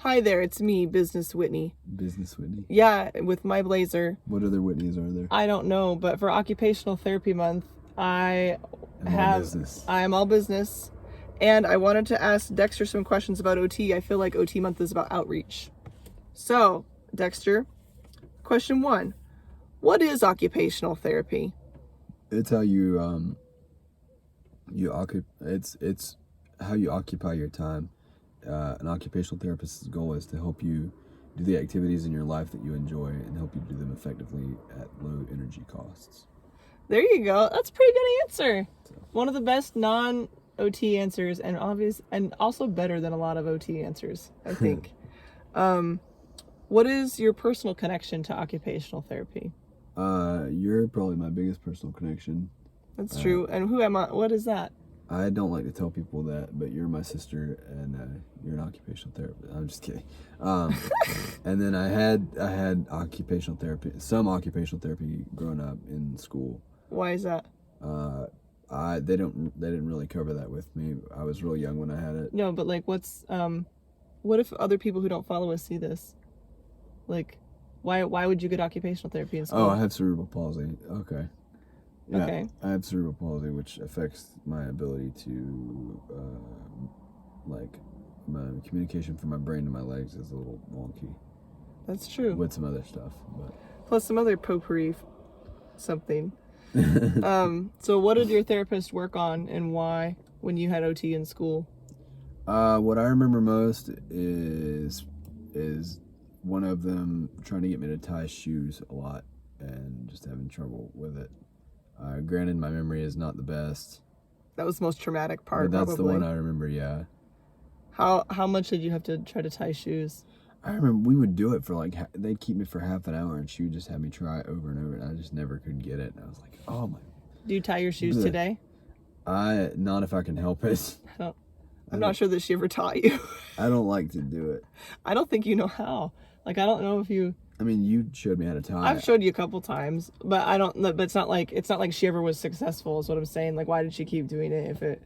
Hi there, it's me, Business Whitney. Business Whitney? Yeah, with my blazer. What other Whitneys are there? I don't know, but for Occupational Therapy Month, I all business. am all business. And I wanted to ask Dexter some questions about OT. I feel like OT Month is about outreach. So, Dexter, question 1. What is occupational therapy? It's how it's how you occupy your time. An occupational therapist's goal is to help you do the activities in your life that you enjoy and help you do them effectively at low energy costs. There you go. That's a pretty good answer. One of the best non-OT answers, and obvious, and also better than a lot of OT answers, I think. What is your personal connection to occupational therapy? You're probably my biggest personal connection. That's true. And who am I? What is that? I don't like to tell people that, but you're my sister, and you're an occupational therapist. I'm just kidding. And then I had occupational therapy, some occupational therapy growing up in school. Why is that? They didn't really cover that with me. I was real young when I had it. No, but like, what if other people who don't follow us see this? Like, why would you get occupational therapy in school? Oh, I have cerebral palsy. Okay. Yeah, okay. I have cerebral palsy, which affects my ability to, my communication from my brain to my legs is a little wonky. That's true. With some other stuff, but plus some other potpourri something. So what did your therapist work on and why when you had OT in school? What I remember most is one of them trying to get me to tie shoes a lot and just having trouble with it. Granted, my memory is not the best. That was the most traumatic part. But that's probably the one I remember. Yeah. How much did you have to try to tie shoes? I remember we would do it for they'd keep me for half an hour, and she would just have me try over and over, and I just never could get it. And I was like, oh my. Do you tie your shoes today? Not if I can help it. I'm not sure that she ever taught you. I don't like to do it. I don't think you know how. Like, I don't know if you. I mean, you showed me how to tie. I've showed you a couple times, but I don't. But it's not like she ever was successful. Is what I'm saying. Like, why did she keep doing it if it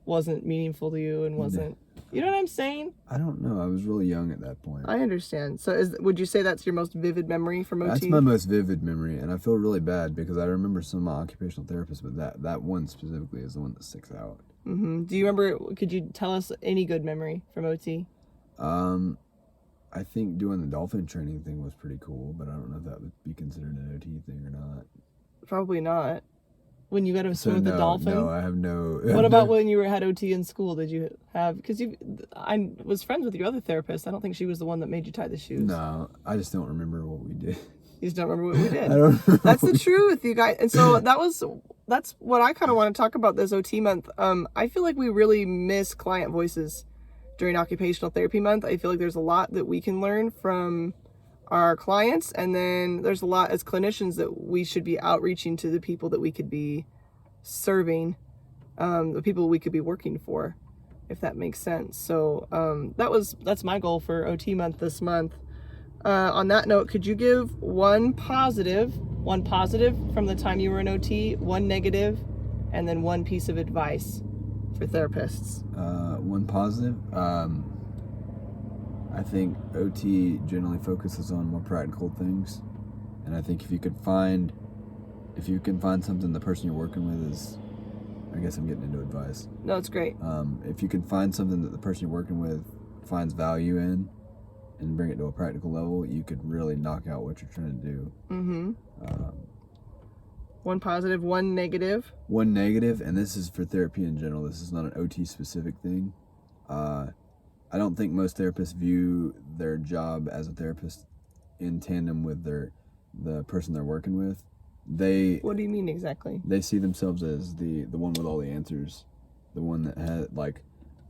wasn't meaningful to you and wasn't? You know what I'm saying? I don't know. I was really young at that point. I understand. So, would you say that's your most vivid memory from OT? That's my most vivid memory, and I feel really bad because I remember some of my occupational therapists, but that one specifically is the one that sticks out. Mm-hmm. Do you remember? Could you tell us any good memory from OT? I think doing the dolphin training thing was pretty cool, but I don't know if that would be considered an OT thing or not. Probably not. When you got to swim with the dolphin? No, I have no. What about when you had OT in school? Did you have? Because I was friends with your other therapist. I don't think she was the one that made you tie the shoes. No, I just don't remember what we did. You just don't remember what we did. I don't know. That's the truth, you guys. And so that's what I kind of want to talk about this OT month. I feel like we really miss client voices during Occupational Therapy Month. I feel like there's a lot that we can learn from our clients, and then there's a lot as clinicians that we should be outreaching to the people that we could be serving, the people we could be working for, if that makes sense. So that's my goal for OT month this month. On that note, could you give one positive from the time you were in OT, one negative, and then one piece of advice for therapists? One positive, I think OT generally focuses on more practical things, and I think if you can find something the person you're working with is, I guess I'm getting into advice. No, it's great. If you can find something that the person you're working with finds value in and bring it to a practical level, you could really knock out what you're trying to do. Mm-hmm. One positive, one negative. One negative, and this is for therapy in general. This is not an OT specific thing. I don't think most therapists view their job as a therapist in tandem with the person they're working with. What do you mean exactly? They see themselves as the one with all the answers, the one that has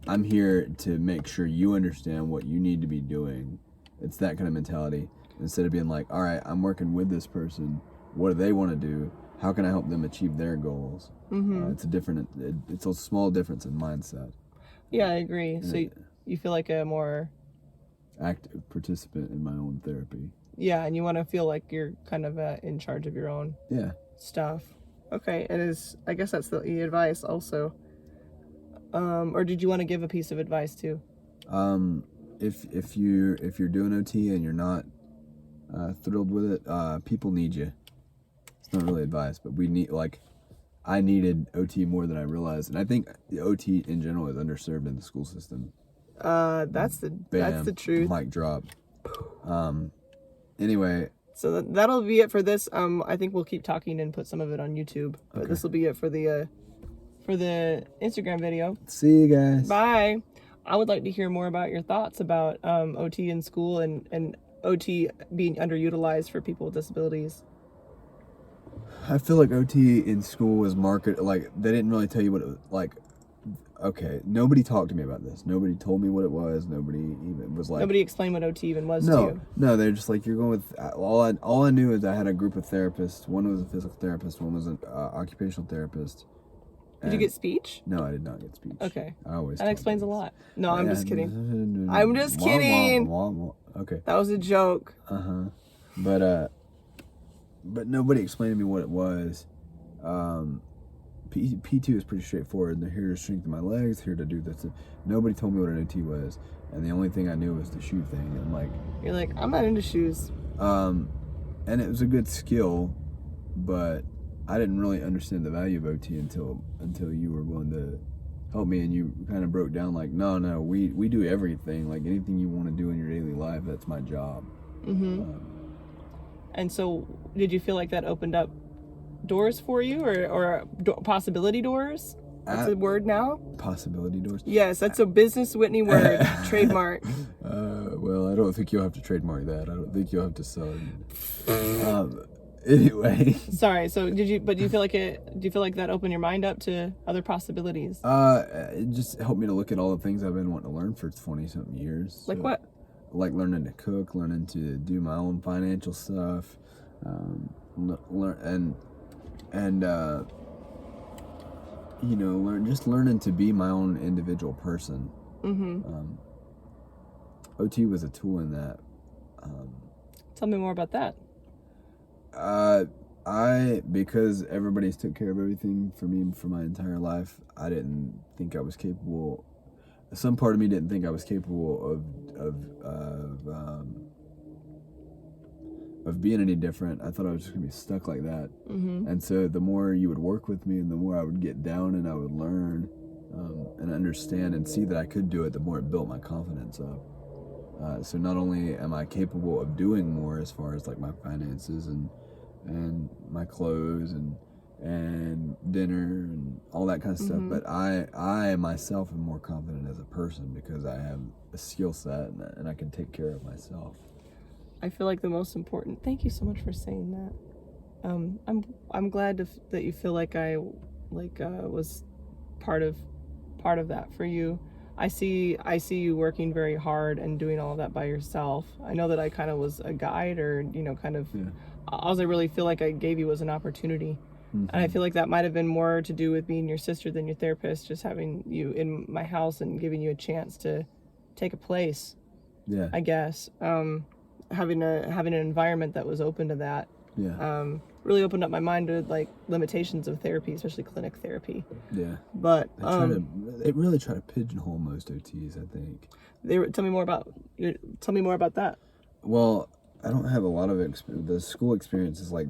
I'm here to make sure you understand what you need to be doing. It's that kind of mentality, instead of being like, all right, I'm working with this person. What do they want to do? How can I help them achieve their goals? Mm-hmm. It's a small difference in mindset. Yeah, I agree. So you feel like a more active participant in my own therapy. Yeah, and you want to feel like you're kind of in charge of your own stuff. Okay, and I guess that's the advice also. Or did you want to give a piece of advice too? if you're doing OT and you're not thrilled with it, people need you. It's not really advice, but we need, like, I needed OT more than I realized, and I think the OT in general is underserved in the school system. That's the truth. Mic drop. Anyway. So that'll be it for this. I think we'll keep talking and put some of it on YouTube, but this will be it for the Instagram video. See you guys. Bye. I would like to hear more about your thoughts about OT in school and OT being underutilized for people with disabilities. I feel like OT in school was marketed, like, they didn't really tell you what it was, like, okay, nobody talked to me about this. Nobody told me what it was. Nobody even was like... Nobody explained what OT even was to you. No, they're just like, you're going with... All I knew is I had a group of therapists. One was a physical therapist. One was an occupational therapist. Did you get speech? No, I did not get speech. Okay. That explains a lot. No, I'm just kidding. I'm just kidding. Okay. That was a joke. But nobody explained to me what it was. P2 is pretty straightforward. They're here to strengthen my legs, here to do this. Nobody told me what an OT was. And the only thing I knew was the shoe thing. And like... You're like, I'm not into shoes. And it was a good skill, but I didn't really understand the value of OT until you were willing to help me, and you kind of broke down like, no, we do everything. Like, anything you want to do in your daily life, that's my job. And so, did you feel like that opened up doors for you, or possibility doors? That's a word now? Possibility doors? Yes, that's a business Whitney word. Trademark. Well, I don't think you'll have to trademark that. I don't think you'll have to sell it. Anyway. Sorry. So do you feel like that opened your mind up to other possibilities? It just helped me to look at all the things I've been wanting to learn for 20-something years. Like what? Like learning to cook, learning to do my own financial stuff, learning to be my own individual person. OT was a tool in that. Tell me more about that. Because everybody's took care of everything for me for my entire life, I didn't think I was capable. Some part of me didn't think I was capable of being any different. I thought I was just gonna be stuck like that. And so the more you would work with me, and the more I would get down and I would learn and understand and see that I could do it, the more it built my confidence up. So not only am I capable of doing more as far as like my finances and my clothes and dinner and all that kind of stuff, but I myself am more confident as a person because I have a skill set and I can take care of myself. I feel like the most important. Thank you so much for saying that. I'm glad that you feel like I was part of that for you. I see you working very hard and doing all of that by yourself. I know that I kind of was a guide, or all I really feel like I gave you was an opportunity. And I feel like that might have been more to do with being your sister than your therapist, just having you in my house and giving you a chance to take a place. Yeah. I guess. Having an environment that was open to that. Yeah. Really opened up my mind to like limitations of therapy, especially clinic therapy. Yeah. But they really try to pigeonhole most OTs, I think. Tell me more about that. Well, I don't have a lot of the school experience is like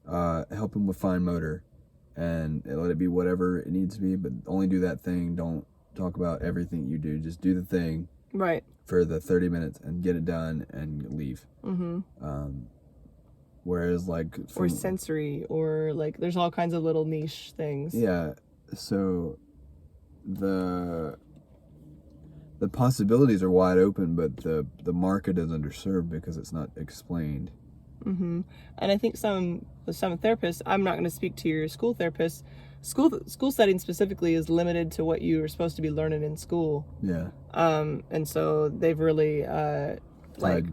help them with fine motor and let it be whatever it needs to be, but only do that thing. Don't talk about everything you do. Just do the thing. Right. For the 30 minutes and get it done and leave. Whereas like... or sensory, or like there's all kinds of little niche things. Yeah. So the possibilities are wide open, but the market is underserved because it's not explained. And I think some therapists, I'm not going to speak to your school therapist, school setting specifically is limited to what you are supposed to be learning in school. Yeah. And so they've really tied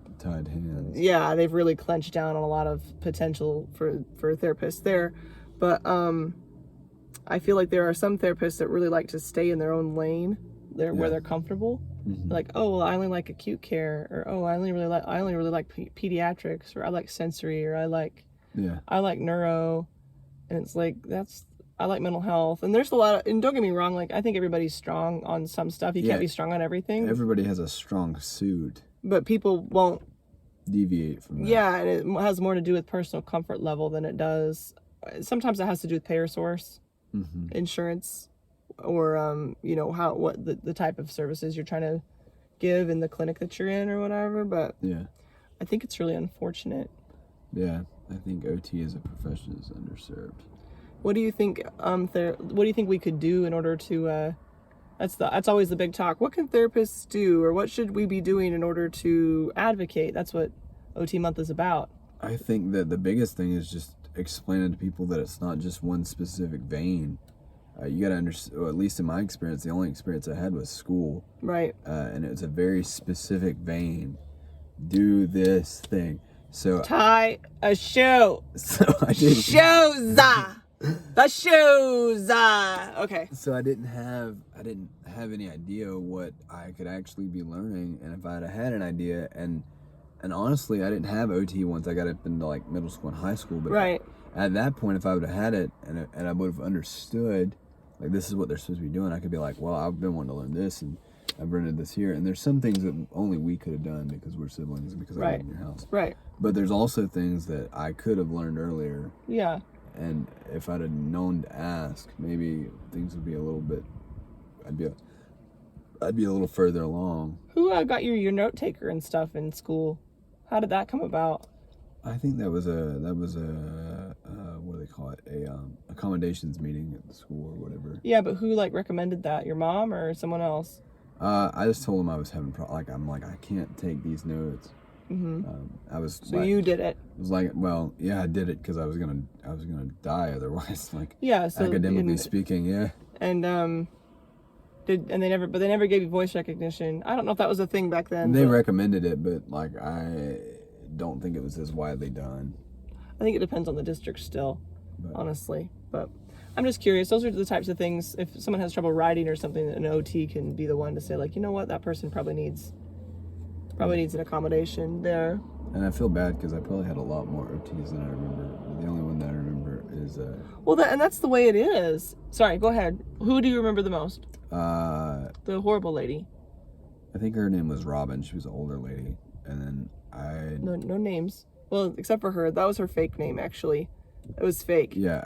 hands. Yeah, they've really clenched down on a lot of potential for therapists there. But I feel like there are some therapists that really like to stay in their own lane, where they're comfortable. Like, oh well, I only like acute care, or oh, I only really like pediatrics, or I like sensory, or I like neuro, and it's like I like mental health, and there's a lot of, and don't get me wrong, like I think everybody's strong on some stuff. You can't be strong on everything. Everybody has a strong suit, but people won't deviate from that. Yeah, and it has more to do with personal comfort level than it does. Sometimes it has to do with payer source, insurance, or what the type of services you're trying to give in the clinic that you're in or whatever. But yeah, I think it's really unfortunate. Yeah, I think OT as a profession is underserved. What do you think? What do you think we could do in order to? That's always the big talk. What can therapists do, or what should we be doing in order to advocate? That's what OT month is about. I think that the biggest thing is just explaining to people that it's not just one specific vein. You got to understand, at least in my experience, the only experience I had was school. Right. And it was a very specific vein. Do this thing. So tie a shoe. So I did shoes. The shoes. Okay. So I didn't have any idea what I could actually be learning, and if I had an idea, and honestly, I didn't have OT once I got up into like middle school and high school. But right. At that point, if I would have had it and I would have understood, like this is what they're supposed to be doing, I could be like, well, I've been wanting to learn this, and I've rented this here, and there's some things that only we could have done because we're siblings and because I live in your house. Right. But there's also things that I could have learned earlier. Yeah. And if I'd have known to ask, maybe things would be a little bit. I'd be a little further along. Who got your note taker and stuff in school? How did that come about? I think that was a what do they call it? Accommodations meeting at the school or whatever. Yeah, but who recommended that? Your mom or someone else? I just told them I was having I can't take these notes. So you did it. It was like, well, yeah, I did it because I was gonna die otherwise. Yeah. So academically speaking, yeah. And they never gave you voice recognition. I don't know if that was a thing back then. They recommended it, but I don't think it was as widely done. I think it depends on the district still, honestly. But I'm just curious. Those are the types of things. If someone has trouble writing or something, an OT can be the one to say, you know what, that person probably needs an accommodation there. And I feel bad because I probably had a lot more OTs than I remember. The only one that I remember is and that's the way it is. Sorry, go ahead. Who do you remember the most? The horrible lady. I think her name was Robin. She was an older lady, and then no names. Well, except for her, that was her fake name. Actually, it was fake. Yeah,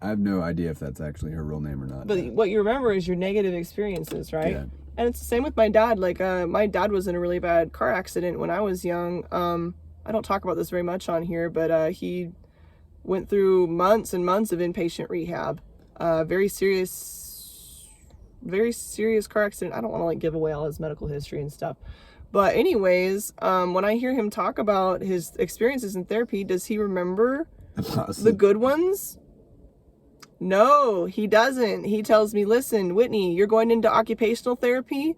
I have no idea if that's actually her real name or not. But what you remember is your negative experiences, right? Yeah. And it's the same with my dad. My dad was in a really bad car accident when I was young. I don't talk about this very much on here, but he went through months and months of inpatient rehab. Very serious car accident. I don't want to give away all his medical history and stuff. But anyways, when I hear him talk about his experiences in therapy, does he remember the good ones? No, he doesn't. He tells me, listen, Whitney, you're going into occupational therapy.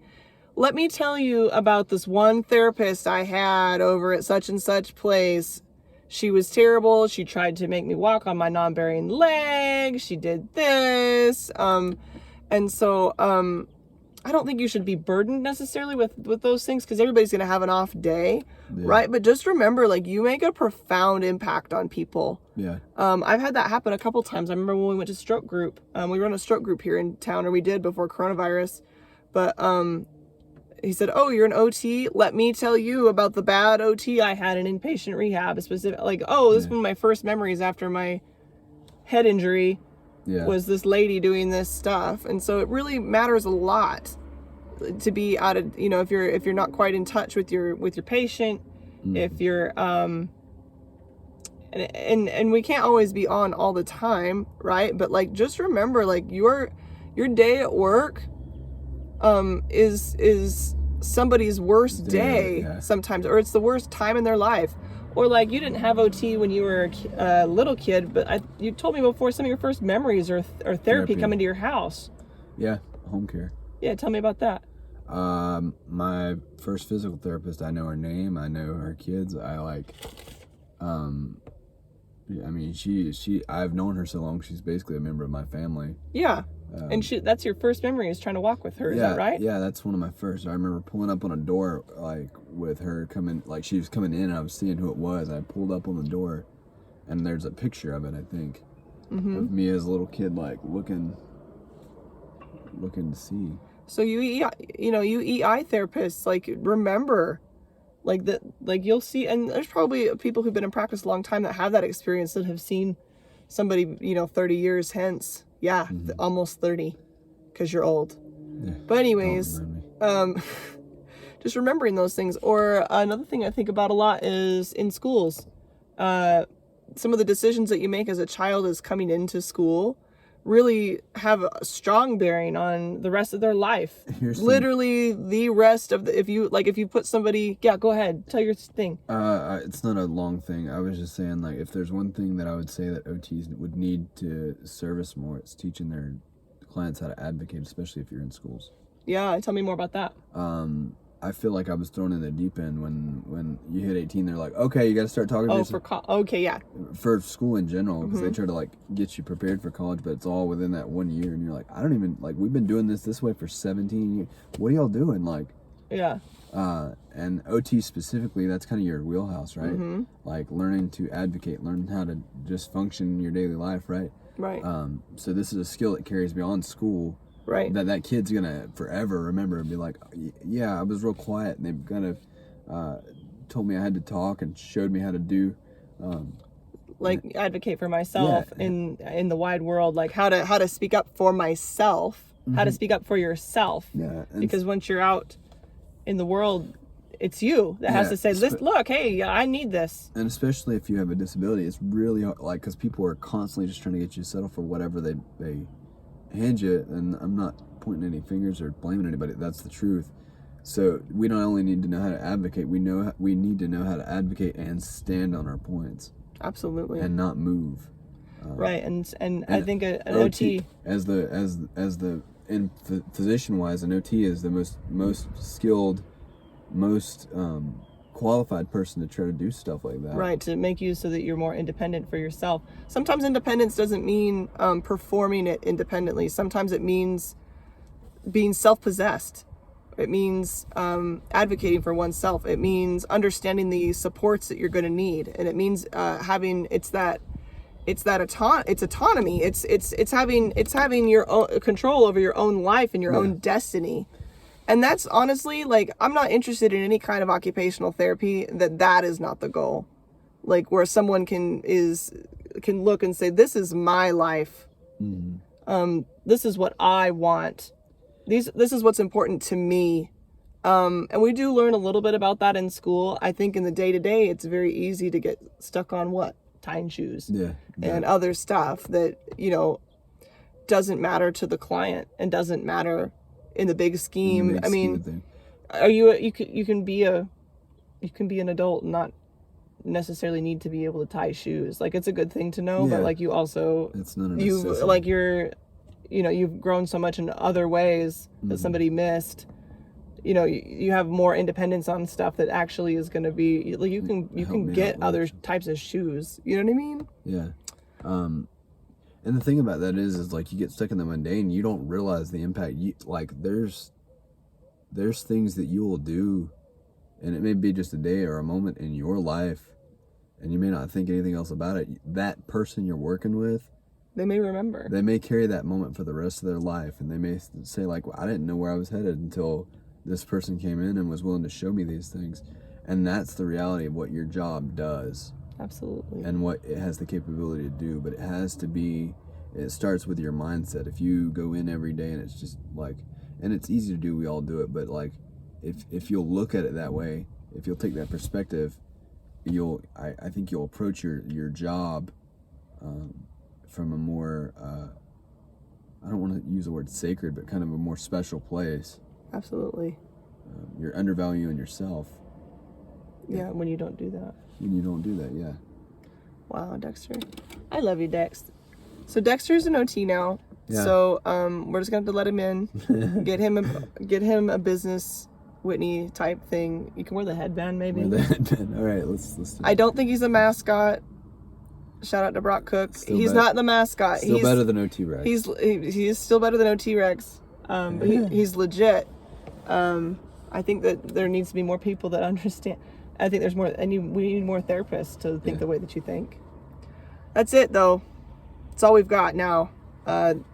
Let me tell you about this one therapist I had over at such and such place. She was terrible. She tried to make me walk on my non-bearing leg. She did this. And so I don't think you should be burdened necessarily with those things because everybody's going to have an off day, right? But just remember, you make a profound impact on people. Yeah. I've had that happen a couple times. I remember when we went to stroke group. We run a stroke group here in town, or we did before coronavirus. But he said, "Oh, you're an OT? Let me tell you about the bad OT I had in inpatient rehab." This is one of my first memories after my head injury. Yeah. Was this lady doing this stuff. And so it really matters a lot to be out of, if you're not quite in touch with your patient, if you're and we can't always be on all the time, right? But just remember, your day at work is somebody's worst day sometimes, or it's the worst time in their life. Or you didn't have OT when you were a little kid, but you told me before some of your first memories are therapy coming to your house. Yeah, home care. Yeah, tell me about that. My first physical therapist, I know her name, I know her kids. I've known her so long, she's basically a member of my family. Yeah. And that's your first memory is trying to walk with her, is that right? Yeah, that's one of my first. I remember pulling up on a door, with her coming, she was coming in and I was seeing who it was. I pulled up on the door and there's a picture of it, I think. of me as a little kid, like looking to see. So you EI therapists, like, remember, like, that, like, you'll see, and there's probably people who've been in practice a long time that have that experience, that have seen somebody, 30 years hence. Yeah, almost 30, because you're old. Yeah, but anyways, just remembering those things. Or another thing I think about a lot is in schools. Some of the decisions that you make as a child is coming into school really have a strong bearing on the rest of their life. Literally the rest of the, if you put somebody, yeah, go ahead, tell your thing. It's not a long thing. I was just saying, like, if there's one thing that I would say that OTs would need to service more, it's teaching their clients how to advocate, especially if you're in schools. Yeah, tell me more about that. I feel like I was thrown in the deep end when you hit 18. They're like, okay, you got to start talking. Okay, yeah. For school in general, because they try to like get you prepared for college, but it's all within that 1 year, and you're like, I don't even, like, we've been doing this way for 17 years. What are y'all doing? Like, yeah. And OT specifically, that's kind of your wheelhouse, right? Like learning to advocate, learning how to just function in your daily life, right? Right. So this is a skill that carries beyond school. Right. That kid's gonna forever remember and be like, yeah, I was real quiet, and they kind of told me I had to talk and showed me how to do, like, advocate for myself in the wide world, like how to speak up for myself, how to speak up for yourself. Yeah. Because once you're out in the world, it's you that has to say, look, hey, I need this. And especially if you have a disability, it's really hard, like, because people are constantly just trying to get you to settle for whatever they hand you, and I'm not pointing any fingers or blaming anybody. That's the truth. So we not only need to know how to advocate, we need to know how to advocate and stand on our points. Absolutely. And not move. Right, and I think an OT as the physician wise, an OT is the most skilled, most qualified person to try to do stuff like that. Right, to make you so that you're more independent for yourself. Sometimes independence doesn't mean performing it independently. Sometimes it means being self-possessed. It means advocating for oneself. It means understanding the supports that you're going to need, and it means having autonomy. It's having your own control over your own life and your own destiny. And that's honestly, like, I'm not interested in any kind of occupational therapy that is not the goal. Like, where someone can look and say, this is my life. This is what I want. This is what's important to me. And we do learn a little bit about that in school. I think in the day-to-day, it's very easy to get stuck on tying shoes. Yeah. And other stuff that, doesn't matter to the client and doesn't matter in the big scheme. I mean, you can be an adult and not necessarily need to be able to tie shoes. Like, it's a good thing to know, but like, you also, it's not a necessity. Like, you've grown so much in other ways that somebody missed. You have more independence on stuff that actually is going to be like, you can get other types of shoes. You know what I mean? Yeah. And the thing about that is like, you get stuck in the mundane, you don't realize the impact. There's things that you will do, and it may be just a day or a moment in your life, and you may not think anything else about it. That person you're working with, they may remember. They may carry that moment for the rest of their life, and they may say, like, well, I didn't know where I was headed until this person came in and was willing to show me these things. And that's the reality of what your job does. Absolutely. And what it has the capability to do. But it starts with your mindset. If you go in every day and it's just like, and it's easy to do, we all do it, but like, if you'll look at it that way, if you'll take that perspective, I think you'll approach your job from a more, I don't want to use the word sacred, but kind of a more special place. Absolutely. You're undervaluing yourself. Yeah, when you don't do that. Yeah. Wow, Dexter. I love you, Dex. So Dexter's an OT now. Yeah. So we're just gonna have to let him in, get him a business Whitney type thing. You can wear the headband, maybe. Wear the headband. All right, let's do it. I don't think he's a mascot. Shout out to Brock Cook. He's not the mascot. Still better than OT Rex. He's still better than OT Rex. But he's legit. I think that there needs to be more people that understand. I think there's more, and we need more therapists to think the way that you think. That's it, though. it's all we've got now.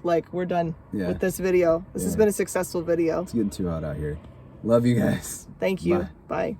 Like, we're done with this video. This has been a successful video. It's getting too hot out here. Love you guys. Thank you. Bye. Bye.